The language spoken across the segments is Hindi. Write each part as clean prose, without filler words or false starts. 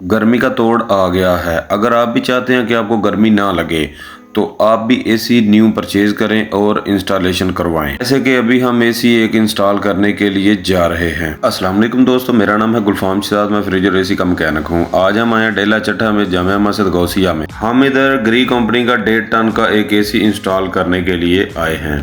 गर्मी का तोड़ आ गया है। अगर आप भी चाहते हैं कि आपको गर्मी ना लगे तो आप भी एसी न्यू परचेज करें और इंस्टॉलेशन करवाएं। जैसे कि अभी हम एसी एक इंस्टॉल करने के लिए जा रहे हैं। अस्सलाम वालेकुम दोस्तों, मेरा नाम है गुलफाम शहजाद, मैं फ्रिज और एसी का मैकेनिक हूँ। आज हम आए डेला चट्टा में जामिया मस्जिद गौसिया में। हम इधर ग्री कंपनी का 1.5 टन का एक एसी इंस्टॉल करने के लिए आए हैं।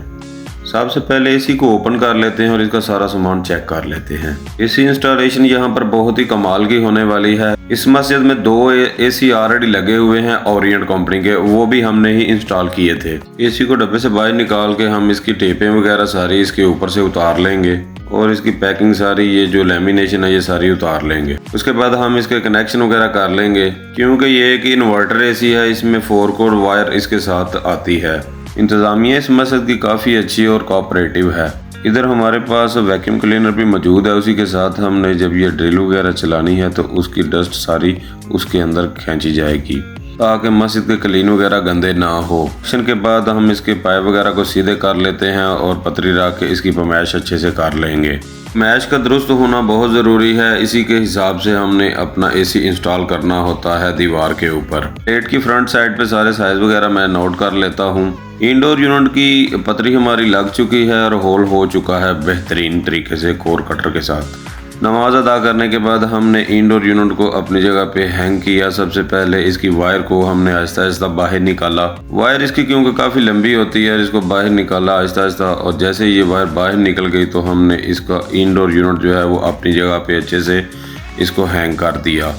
सबसे पहले एसी को ओपन कर लेते हैं और इसका सारा सामान चेक कर लेते हैं। एसी इंस्टॉलेशन यहाँ पर बहुत ही कमाल की होने वाली है। इस मस्जिद में 2 एसी ऑलरेडी लगे हुए हैं ओरिएंट कंपनी के, वो भी हमने ही इंस्टॉल किए थे। एसी को डब्बे से बाहर निकाल के हम इसकी टेपें वगैरह सारी इसके ऊपर से उतार लेंगे और इसकी पैकिंग सारी, ये जो लेमिनेशन है, ये सारी उतार लेंगे। उसके बाद हम इसके कनेक्शन वगैरह कर लेंगे, क्योंकि ये एक इन्वर्टर एसी है, इसमें 4 कोर वायर इसके साथ आती है। इंतजामिया इस मस्जिद की काफ़ी अच्छी और कोऑपरेटिव है। इधर हमारे पास वैक्यूम क्लीनर भी मौजूद है। उसी के साथ हमने जब ये ड्रिल वगैरह चलानी है तो उसकी डस्ट सारी उसके अंदर खींची जाएगी ताकि मस्जिद के क्लीन वगैरह गंदे ना हो। कनेक्शन के बाद हम इसके पाइप वगैरह को सीधे कर लेते हैं और पतरी रख के इसकी पमैश अच्छे से कर लेंगे। मैश का दुरुस्त होना बहुत ज़रूरी है, इसी के हिसाब से हमने अपना एसी इंस्टॉल करना होता है दीवार के ऊपर। प्लेट की फ्रंट साइड पे सारे साइज वगैरह मैं नोट कर लेता हूँ। इंडोर यूनिट की पतरी हमारी लग चुकी है और होल हो चुका है बेहतरीन तरीके से कोर कटर के साथ। नमाज अदा करने के बाद हमने इंडोर यूनिट को अपनी जगह पे हैंग किया। सबसे पहले इसकी वायर को हमने आहिस्ता आहिस्ता बाहर निकाला। वायर इसकी क्योंकि काफ़ी लंबी होती है, इसको बाहर निकाला आहिस्ता आहिस्ता, और जैसे ये वायर बाहर निकल गई तो हमने इसका इंडोर यूनिट जो है वो अपनी जगह पे अच्छे से इसको हैंग कर दिया।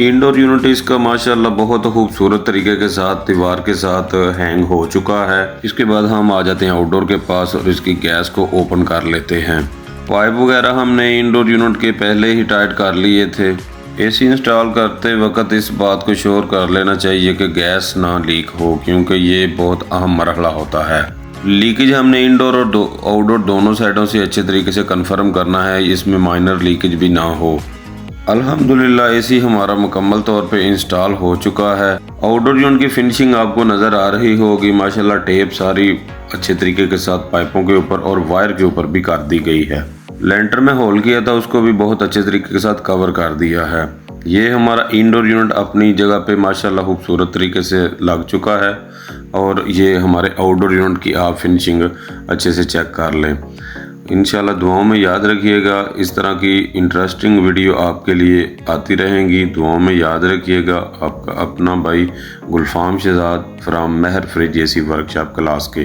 इंडोर यूनिट इसका माशाल्लाह बहुत खूबसूरत तरीके के साथ दीवार के साथ हैंग हो चुका है। इसके बाद हम आ जाते हैं आउटडोर के पास और इसकी गैस को ओपन कर लेते हैं। पाइप वगैरह हमने इंडोर यूनिट के पहले ही टाइट कर लिए थे। एसी इंस्टॉल करते वक्त इस बात को श्योर कर लेना चाहिए कि गैस ना लीक हो, क्योंकि ये बहुत अहम मरहला होता है। लीकेज हमने इंडोर और आउटडोर दोनों साइडों से अच्छे तरीके से कंफर्म करना है, इसमें माइनर लीकेज भी ना हो। अल्हम्दुलिल्लाह एसी हमारा मुकम्मल तौर पे इंस्टॉल हो चुका है। आउटडोर यूनिट की फिनिशिंग आपको नज़र आ रही होगी। माशाल्लाह टेप सारी अच्छे तरीके के साथ पाइपों के ऊपर और वायर के ऊपर भी कर दी गई है। लेंटर में होल किया था उसको भी बहुत अच्छे तरीके के साथ कवर कर दिया है। ये हमारा इंडोर यूनिट अपनी जगह पे माशाल्लाह खूबसूरत तरीके से लग चुका है और ये हमारे आउटडोर यूनिट की आप फिनिशिंग अच्छे से चेक कर लें। इंशाल्लाह दुआओं में याद रखिएगा, इस तरह की इंटरेस्टिंग वीडियो आपके लिए आती रहेंगी। दुआओं में याद रखिएगा। आपका अपना भाई गुलफाम शहजाद फ्राम महर फ्रिज एसी वर्कशॉप क्लास के।